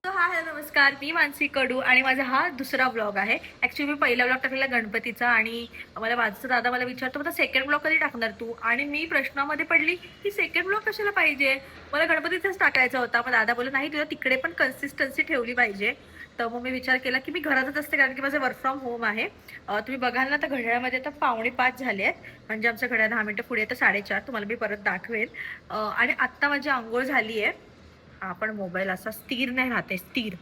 Hello नमस्कार, मी मानसी कडू आणि माझा हा दुसरा ब्लॉग आहे. ऍक्च्युली मी पहिला ब्लॉग टाकलेला गणपतीचा आणि मला माझा दादा मला विचारतो आता सेकंड ब्लॉग कधी टाकणार तू, आणि मी प्रश्नामध्ये पडली की सेकंड ब्लॉग कशाला पाहिजे, मला गणपतीचाच टाकायचा होता. मग दादा बोलला नाही तुला तिकडे पण कन्सिस्टन्सी ठेवली पाहिजे. तर मग मी विचार केला की मी घरातच असते कारण की माझं वर्क फ्रॉम होम आहे. तुम्ही बघाल ना तर घड्याळामध्ये आता 4:45 झाले आहेत, म्हणजे आमचं घड्याळ 10 मिनिटं पुढे तर 4:30. तुम्हाला मी परत दाखवेन. आणि आत्ता माझी आंघोळ झाली आहे. हा पण मोबाईल असा स्थिर नाही राहते, स्थिर.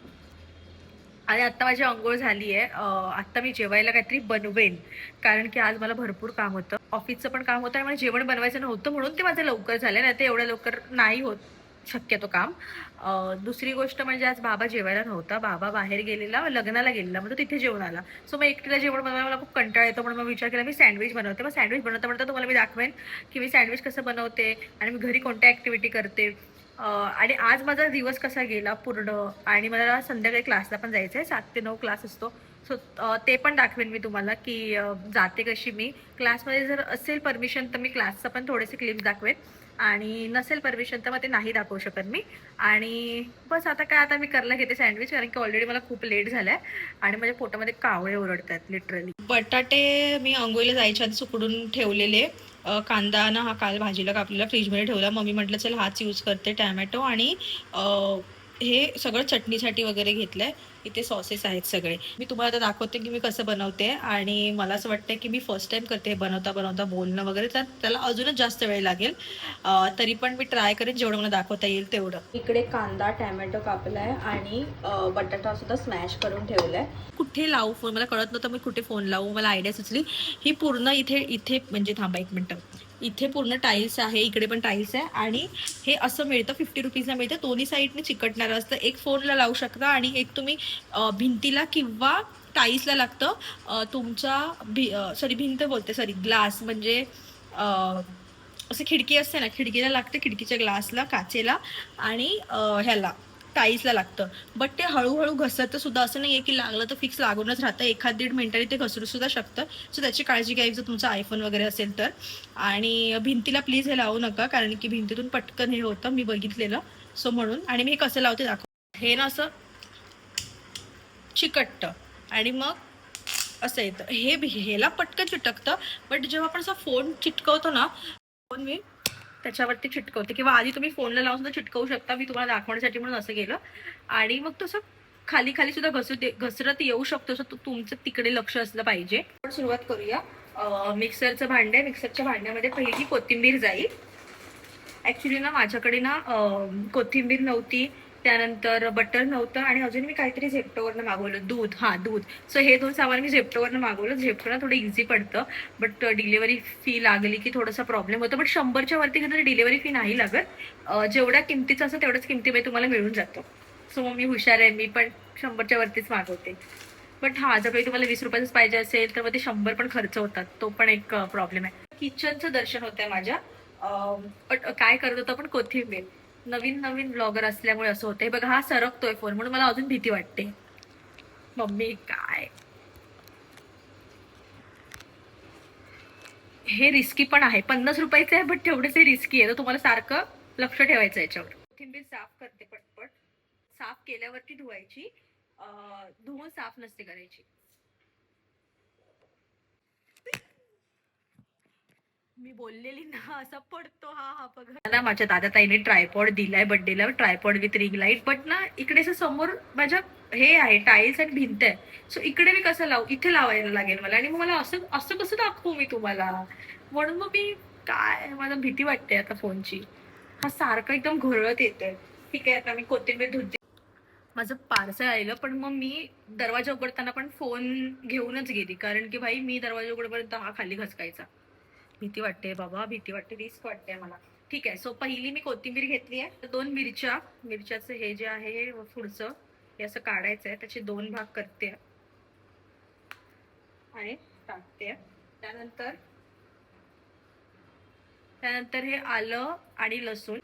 आणि आता माझी अंघोळ झाली आहे. आता मी जेवायला काहीतरी बनवेन कारण की आज मला भरपूर काम होतं, ऑफिसचं पण काम होतं आणि मला जेवण बनवायचं नव्हतं म्हणून ते माझं लवकर झालं, नाही तर एवढ्या लवकर नाही होत शक्यतो काम. दुसरी गोष्ट म्हणजे आज बाबा जेवायला नव्हता, बाबा बाहेर गेलेला, लग्नाला गेलेला, म्हणजे तिथे जेवण आला. सो मग एकटीला जेवण बनवायला मला खूप कंटाळा येतो, म्हणून मग विचार केला मी सँडविच बनवते. मग सँडविच बनवता बनवता तुम्हाला मी दाखवेन की मी सँडविच कसं बनवते आणि मी घरी कोणत्या ऍक्टिव्हिटी करते. आणि आज माझा दिवस कसा गेला पूर्ण, आणि मला संध्याकाळी क्लासला पण जायचं आहे, 7 ते 9 क्लास असतो. सो ते पण दाखवेन मी तुम्हाला की जाते कशी मी क्लासमध्ये. जर असेल परमिशन तर मी क्लासचं पण थोडेसे क्लिप्स दाखवेन, आणि नसेल परमिशन तर मग ते नाही दाखवू शकत मी. आणि बस आता काय, आता मी करायला घेते सँडविच कारण की ऑलरेडी मला खूप लेट झालाय आणि माझ्या पोटामध्ये कावळे ओरडतात लिटरली. बटाटे मी अंघोळीला जायच्या आधी उकडून ठेवलेले. कांदा ना हा काल भाजीला कापलेला फ्रीजमध्ये ठेवला. मम्मी म्हटलं चल हाच यूज करते, टॅमॅटो आणि हे सगळं चटणीसाठी वगैरे घेतलंय. इथे सॉसेस आहेत सगळे. मी तुम्हाला आता दाखवते की मी कसं बनवते, आणि मला असं वाटतं की मी फर्स्ट टाइम करते बनवता बनवता बोलणं वगैरे, तर त्याला अजूनच जास्त वेळ लागेल. तरी पण मी ट्राय करेन जेवढं मला दाखवता येईल तेवढं. इकडे कांदा टॅमॅटो कापलाय आणि बटाटा सुद्धा स्मॅश करून ठेवलाय. कुठे लावू फोन मला कळत नव्हतं, मी कुठे फोन लावू, मला आयडिया सुचली. ही पूर्ण इथे इथे म्हणजे थांबा 1 मिनिट, इथे पूर्ण टाईल्स आहे, इकडे पण टाईल्स आहे, आणि हे असं मिळतं 50 रुपीजला मिळतं. दोन्ही साईडने चिकटणारं असतं. एक फोनला लावू शकता आणि एक तुम्ही भिंतीला किंवा टाईल्सला लागतं. तुमच्या सॉरी भिंत बोलते, सॉरी ग्लास म्हणजे असं खिडकी असते ना, खिडकीला लागतं, खिडकीच्या ग्लासला काचेला, आणि ह्याला टाईल्सला लागतं. बट ते हळूहळू घसरतं सुद्धा, असं नाही आहे की लागलं तर फिक्स लागूनच राहतं. 1-1.5 मिनिटांनी ते घसरू सुद्धा शकतं. सो त्याची काळजी घ्यायची जर तुमचा आयफोन वगैरे असेल तर. आणि भिंतीला प्लीज हे लावू नका कारण की भिंतीतून पटकन हे होतं, मी बघितलेलं. सो म्हणून. आणि मी हे कसं लावते दाखव. हे ना असं चिकटतं आणि मग असं येतं. हे ह्याला पटकन चिटकतं, बट जेव्हा आपण असा फोन चिटकवतो ना, फोन मी त्याच्यावरती चिटकवते, किंवा आधी तुम्ही फोनला लावून सुद्धा चिटकवू शकता. मी तुम्हाला दाखवण्यासाठी म्हणून असं केलं. आणि मग तसं खाली खाली सुद्धा घसरत येऊ शकतो. असं तुमचं तिकडे लक्ष असलं पाहिजे. आपण सुरुवात करूया. मिक्सरचं भांडे, मिक्सरच्या भांड्यामध्ये पहिली कोथिंबीर जाईल. ऍक्च्युली ना माझ्याकडे ना कोथिंबीर नव्हती, त्यानंतर बटर नव्हतं, आणि अजून मी काहीतरी झेप्टोवरनं मागवलं, दूध. दूध. सो हे 2 सामान मी झेप्टोवरनं मागवलं. झेप्टोला थोडं इझी पडतं, बट डिलिव्हरी फी लागली की थोडासा प्रॉब्लेम होतो. बट 100च्या वरती घेतलं डिलिव्हरी फी नाही लागत. जेवढ्या किमतीचं असं तेवढ्याच किमतीमध्ये तुम्हाला मिळून जातं. सो मग मी हुशार आहे, मी पण 100च्या वरतीच मागवते. बट हा, जर काही तुम्हाला 20 रुपयाच पाहिजे असेल तर मग ते 100 पण खर्च होतात, तो पण एक प्रॉब्लेम आहे. किचनचं दर्शन होतंय माझ्या. पण काय करत होतं आपण, कोथिंबीर. नवीन नवीन ब्लॉगर असल्यामुळे असं होतंय. बघा हा सरकतोय फोन, म्हणून मला अजून भीती वाटते. मम्मी काय, हे रिस्की पण आहे. 50 रुपयाचं आहे बट तेवढंच हे रिस्की आहे, तर तुम्हाला सारखं लक्ष ठेवायचं याच्यावर. कोथिंबीर साफ करते पटपट. साफ केल्यावरती धुवायची, धुवून साफ नसते करायची. मी बोललेली ना असा पडतो. हा हा बघा ना, माझ्या दादा ताईने ट्रायपॉड दिलाय बर्थडेला, tripod with ring light. But ना इकडे समोर माझ्या हे आहे, टाईल्स आणि भिंत आहे. सो इकडे मी कसं लावू, इथे लावायला लागेल मला, आणि मग मला असं असं कसं दाखवू मी तुम्हाला. म्हणून मग मी काय, मला भीती वाटते आता फोनची. हा सारखं एकदम घोरळत येतोय. ठीक आहे, आता मी कोथिंबीर धुते. माझं पार्सल आलेलं, पण मग मी दरवाजा उघडताना पण फोन घेऊनच गेली, कारण की भाई मी दरवाजा उघडपर्यंत हा खाली घसकायचा. भीती वाटते बाबा, भीती वाटते, रिस्क वाटते मला. ठीक आहे. सो पहिली मी कोथिंबीर घेतली आहे. 2 मिरच्या, मिरच्याचं हे जे आहे हे पुढचं हे असं काढायचं आहे, त्याचे 2 भाग करते आणि टाकते. त्यानंतर त्यानंतर हे आलं आणि लसूण,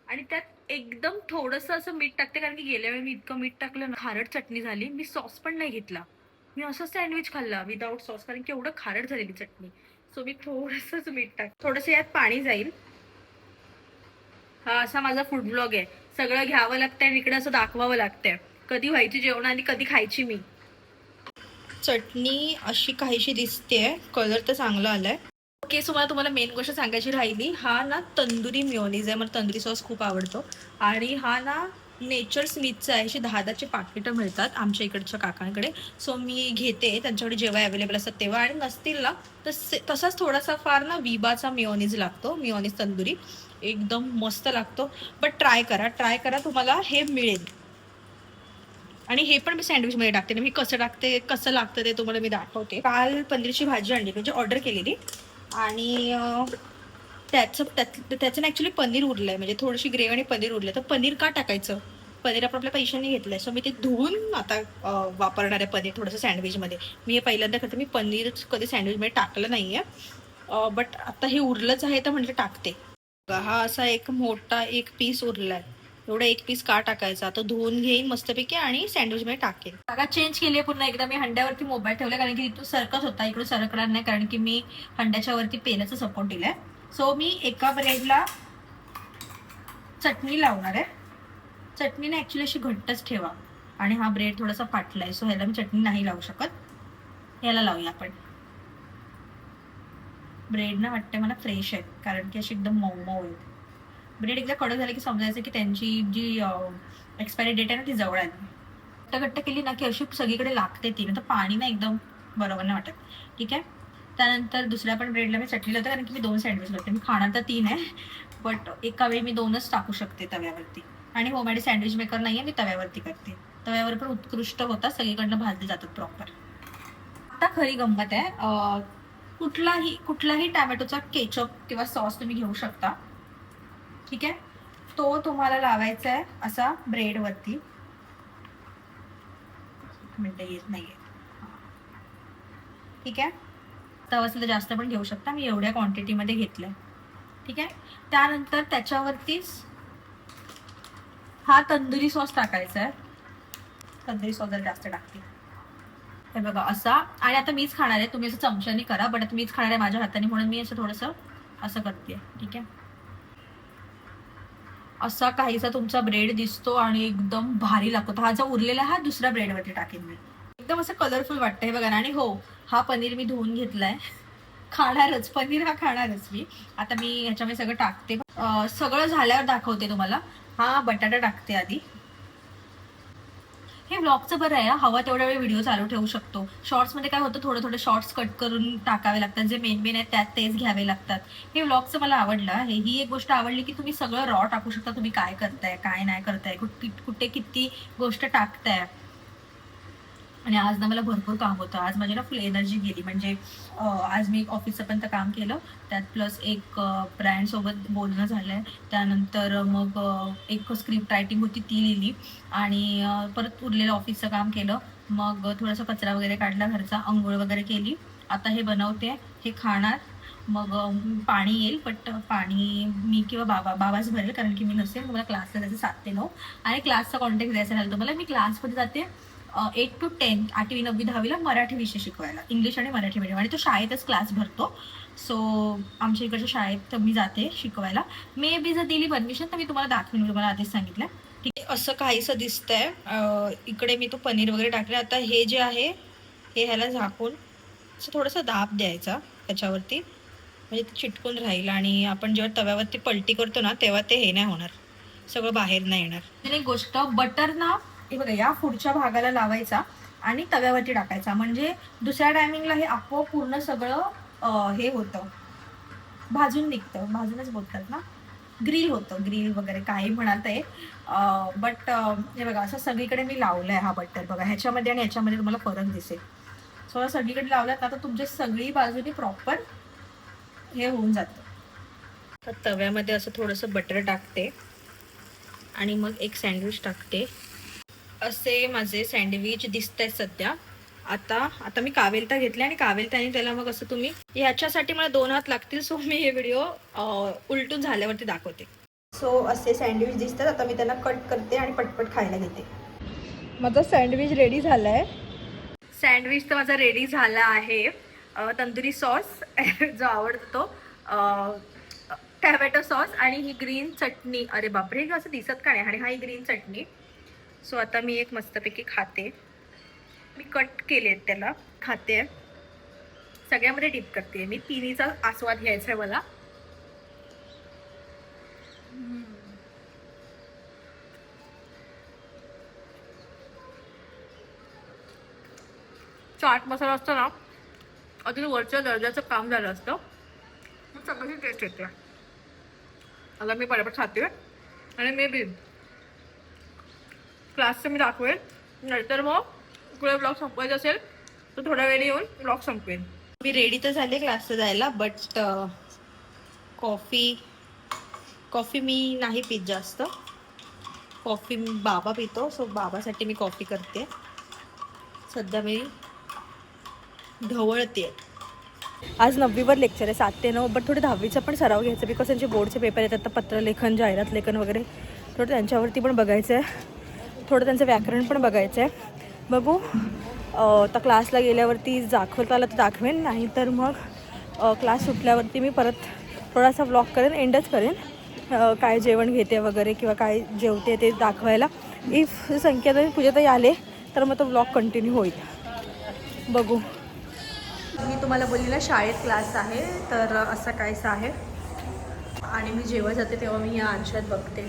आणि त्यात एकदम थोडस असं मीठ टाकते, कारण की गेल्या वेळी मी इतकं मीठ टाकलं ना खारट चटणी झाली. मी सॉस पण नाही घेतला, मी असं सँडविच खाल्ला विदाऊट सॉस, कारण की एवढं खारट झालेली चटणी. सो मी थोडंसंच मीठ टाक, थोडंसं यात पाणी जाईल. हा असा माझा फूड ब्लॉग आहे. सगळं घ्यावं लागतंय आणि इकडे असं दाखवावं लागतंय कधी व्हायची जेवण आणि कधी खायची मी. चटणी अशी काहीशी दिसते, कलर तर चांगला आलाय. ओके, सो मला तुम्हाला मेन गोष्ट सांगायची राहिली. हा ना तंदुरी मेयोनीज आहे, मला तंदुरी सॉस खूप आवडतो. आणि हा ना नेचर स्मिथचा आहे. अशी 10-10ची पाकिटं मिळतात आमच्या इकडच्या काकांकडे. सो मी घेते त्यांच्याकडे जेव्हा अवेलेबल असतात तेव्हा, आणि नसतील ना तर तसाच थोडासा फार ना विबाचा मेयोनीज लागतो, मेयोनीज तंदुरी एकदम मस्त लागतो. बट ट्राय करा तुम्हाला हे मिळेल. आणि हे पण मी सँडविचमध्ये टाकते ना, मी कसं टाकते कसं लागतं ते तुम्हाला मी दाखवते. काल पनीरची भाजी आणली, म्हणजे ऑर्डर केलेली, आणि त्याचं ना ॲक्च्युली पनीर उरलं आहे, म्हणजे थोडीशी ग्रेव्ही आणि पनीर उरलं. तर पनीर का टाकायचं, पनीर आपण आपल्या पैशांनी घेतलं आहे. सो मी ते धुवून आता वापरणार आहे पनीर थोडंसं सँडविचमध्ये. मी हे पहिल्यांदा करते, मी पनीर कधी सँडविचमध्ये टाकलं नाही आहे, बट आता हे उरलंच आहे तर म्हणजे टाकते. हा असा एक मोठा एक पीस उरला आहे, एवढा एक पीस का टाकायचा, आता धुवून घेईन मस्तपैकी आणि सँडविचमध्ये टाकेन. जागा चेंज केली आहे पुन्हा एकदा. मी हंड्यावरती मोबाईल ठेवला कारण की तिथून सरकत होता, इकडून सरकणार नाही कारण की मी हंड्याच्या वरती पेनाचा सपोर्ट दिलाय. सो मी एका ब्रेडला चटणी लावणार आहे. चटणीने ॲक्च्युली अशी घट्टच ठेवा, आणि हा ब्रेड थोडासा फाटलाय, सो ह्याला मी चटणी नाही लावू शकत. ह्याला लावूया आपण. ब्रेड ना वाटते मला फ्रेश आहे कारण की अशी एकदम मऊ मऊ आहे. ब्रेड एकदा कडक झाले की समजायचं की त्यांची जी एक्सपायरी डेट आहे ना ती जवळ आहे. घट्ट केली ना की अशी सगळीकडे लागते ती, तर पाणी ना एकदम बरोबर नाही वाटत. ठीक आहे, त्यानंतर दुसऱ्या पण ब्रेडला मी चटणी लावते कारण की मी 2 सँडविच करते. मी खाणार तर 3 आहे, बट एका वेळी मी 2च टाकू शकते तव्यावरती. आणि हो, माझी सँडविच मेकर नाही आहे, मी तव्यावरती करते. तव्यावर पण उत्कृष्ट होतात, सगळीकडनं भाजले जातात प्रॉपर. आता खरी गंमत आहे, कुठलाही टॅमॅटोचा केचप किंवा सॉस तुम्ही घेऊ शकता. ठीक आहे, तो तुम्हाला लावायचा आहे असा ब्रेडवरती. मिनटं येत नाहीये. ठीक आहे, तवा असलं तर जास्त पण घेऊ शकता, मी एवढ्या क्वांटिटीमध्ये घेतलंय. ठीक आहे, त्यानंतर त्याच्यावरतीच हा तंदुरी सॉस टाकायचा आहे. तंदुरी सॉस जर जास्त टाकते, हे बघा असा. आणि आता मीच खाणार आहे, तुम्ही असं चमच्याने करा, बट आता मीच खाणार आहे माझ्या हाताने म्हणून मी असं थोडंसं असं करते. ठीक आहे, असा काहीसा तुमचा ब्रेड दिसतो आणि एकदम भारी लागतो. हा जो उरलेला हा दुसऱ्या ब्रेडवरती टाकेन मी, एकदम असं कलरफुल वाटतंय बघा ना. आणि हो, हा पनीर मी धुवून घेतलाय, खाणारच पनीर, हा खाणारच मी. आता मी ह्याच्यामध्ये सगळं टाकते, सगळं झाल्यावर दाखवते तुम्हाला. हा बटाटा टाकते आधी. हे व्लॉगचं बरं आहे, हवा तेवढ्या वेळ व्हिडिओ चालू ठेवू शकतो. शॉर्ट्समध्ये काय होतं, थोडं थोडं शॉर्ट्स कट करून टाकावे लागतात, जे मेन आहेत त्यात तेच घ्यावे लागतात. हे व्लॉगचं मला आवडलं. ही एक गोष्ट आवडली की तुम्ही सगळं रॉ टाकू शकता, तुम्ही काय करताय काय नाही करताय, कुठे किती गोष्ट टाकताय. आणि आज ना मला भरपूर काम होतं, आज माझी ना फुल एनर्जी गेली. म्हणजे आज मी ऑफिसचं पण काम केलं, त्यात प्लस एक ब्रँडसोबत बोलणं झालं, त्यानंतर मग एक स्क्रिप्ट रायटिंग होती ती लिहिली, आणि परत उरलेलं ऑफिसचं काम केलं. मग थोडासा कचरा वगैरे काढला घरचा, अंघोळ वगैरे केली. आता हे बनवते, हे खाणार. मग पाणी येईल, बट पाणी मी किंवा बाबाच भरेल कारण की मी नसेल. मला क्लासला जायचं 7 ते 9, आणि क्लासचा कॉन्टॅक्ट द्यायचा राहिला तुम्हाला. मी क्लासमध्ये जाते 8 to 10, 8वी 9वी 10वीला मराठी विषय शिकवायला, इंग्लिश आणि मराठी मीडियम, आणि तो शाळेतच क्लास भरतो. सो आमच्या इकडच्या शाळेत मी जाते शिकवायला. मे बी जर दिली परमिशन तर मी तुम्हाला दाखवेन, मी तुम्हाला आधीच सांगितलं. ठीक आहे, असं काहीसं दिसतंय. इकडे मी तो पनीर वगैरे टाकले. आता हे जे आहे हे ह्याला झाकून असं थोडंसं दाब द्यायचा त्याच्यावरती, म्हणजे ते चिटकून राहील. आणि आपण जेव्हा तव्यावरती पलटी करतो ना तेव्हा ते हे नाही होणार, सगळं बाहेर नाही येणार. एक गोष्ट, बटर ना हे बघा या पुढच्या भागाला लावायचा आणि तव्यावरती टाकायचा, म्हणजे दुसऱ्या टायमिंगला हे आपोआप पूर्ण सगळं हे होतं, भाजून निघतं. भाजूनच बोलतात ना, ग्रिल होतं, ग्रिल वगैरे काही म्हणत आहे. बट हे बघा असं सगळीकडे मी लावलंय हा बटर, बघा ह्याच्यामध्ये आणि ह्याच्यामध्ये तुम्हाला फरक दिसेल. सो सगळीकडे लावलात ना तर तुमच्या सगळी बाजूने प्रॉपर हे होऊन जातं. तर तव्यामध्ये असं थोडंसं बटर टाकते आणि मग एक सँडविच टाकते. असे माझे सँडविच दिसत आहेत सध्या. आता मी कावेलता घेतले, आणि कावेलताने त्याला मग असं तुम्ही, ह्याच्यासाठी मला 2 हात लागतील. सो मी हे व्हिडिओ उलटून झाल्यावरती दाखवते. सो असे सँडविच दिसतात. आता मी त्यांना कट करते आणि पटपट खायला घेते. माझा सँडविच रेडी झाला आहे. सँडविच तर माझा रेडी झाला आहे. तंदुरी सॉस जो आवडतो तो टॅमॅटो सॉस आणि ही ग्रीन चटणी. अरे बापरे, हे असं दिसत का नाही. आणि हा ही ग्रीन चटणी. सो आता मी एक मस्तपैकी खाते. मी कट केले त्याला, खाते. सगळ्यामध्ये डिप करते मी. तिन्हीचा आस्वाद घ्यायचा आहे मला. चाट मसाला असतो ना, अगदी वरच्या दर्जाचं काम झालं असतं. सगळ्याची टेस्ट येते. आता मी पटापट खाते आणि मे बी क्लासचं मी दाखवेल. नंतर मग पुढे ब्लॉग संपवायचा असेल तर थोड्या वेळी येऊन ब्लॉग संपवेल. मी रेडी तर झाले क्लासला जायला, बट कॉफी मी नाही पीत जास्त. कॉफी बाबा पितो, सो बाबासाठी मी कॉफी करते. सध्या मी ढवळते. आज 9वीवर लेक्चर आहे 7 ते 9, बट थोडे 10वीचा पण सराव घ्यायचा, बिकॉज त्यांचे बोर्डचे पेपर येतात. तर पत्रलेखन, जाहिरात लेखन वगैरे थोडं त्यांच्यावरती पण बघायचं आहे. थोडं त्यांचं व्याकरण पण बघायचं आहे. बघू आता क्लासला गेल्यावरती दाखवता आलं तर दाखवेन, नाही तर मग क्लास सुटल्यावरती मी परत थोडासा व्लॉग करेन, एंडच करेन. काय जेवण घेते वगैरे किंवा काय जेवते ते दाखवायला. इफ संख्याताई पूजाताई आले तर मग तो व्लॉग कंटिन्यू होईल. बघू. मी तुम्हाला बोलली ना शाळेत क्लास आहे, तर असं काहीसं आहे. आणि मी जेव्हा जाते तेव्हा मी या आरशात बघते.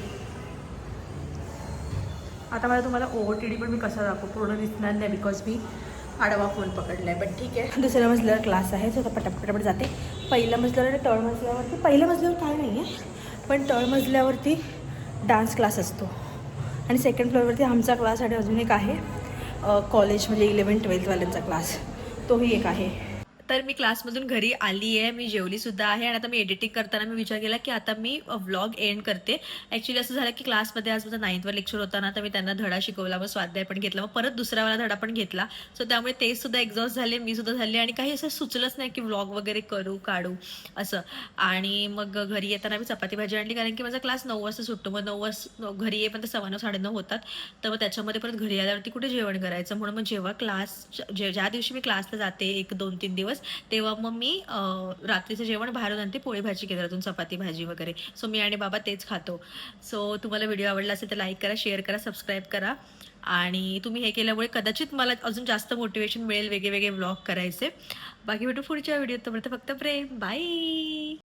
आता मला तुम्हाला OOTD पण मी कसा दाखवू, पूर्ण दिसणार नाही बिकॉज मी आडवा फोन पकडला आहे. बट ठीक आहे. दुसऱ्या मजल्यावर क्लास आहे, तर पटापट जाते. पहिल्या मजल्यावर आणि तळ मजल्यावरती, पहिल्या मजल्यावर काय नाही आहे, पण तळ मजल्यावरती डान्स क्लास असतो. आणि सेकंड फ्लोअरवरती आमचा क्लास आणि अजून एक आहे कॉलेज, म्हणजे 11th-12thवाल्यांचा क्लास, तोही एक आहे. तर मी क्लासमधून घरी आली आहे, मी जेवलीसुद्धा आहे. आणि आता मी एडिटिंग करताना मी विचार केला की आता मी व्लॉग एंड करते. ॲक्च्युली असं झालं की क्लासमध्ये आज माझा 9th लेक्चर होता ना, तर मी त्यांना धडा शिकवला, मग स्वाध्याय पण घेतला, मग परत दुसरा वाला धडा पण घेतला. सो त्यामुळे ते सुद्धा एक्झॉस्ट झाले, मी सुद्धा झाले. आणि काही असं सुचलंच नाही की व्लॉग वगैरे काढू असं. आणि मग घरी येताना मी चपाती भाजी आणली, कारण की माझा क्लास 9 वाजता सुटतो. मग 9 वाजता घरी येईपर्यंत 9:15-9:30 होतात. तर मग त्याच्यामध्ये परत घरी आल्यावरती कुठे जेवण करायचं, म्हणून मग जेव्हा ज्या दिवशी मी क्लासला जाते 1-2-3 दिवस, तेव्हा मग मी रात्रीचं जेवण बाहेरून आणते, पोळी भाजी केंद्रातून, चपाती भाजी वगैरे. सो मी आणि बाबा तेच खातो. सो तुम्हाला व्हिडिओ आवडला असेल तर लाईक करा, शेअर करा, सबस्क्राईब करा. आणि तुम्ही हे केल्यामुळे कदाचित मला अजून जास्त मोटिवेशन मिळेल वेगळे व्लॉग करायचे. बाकी भेटू पुढच्या व्हिडिओत. तोपर्यंत फक्त प्रेम. बाय.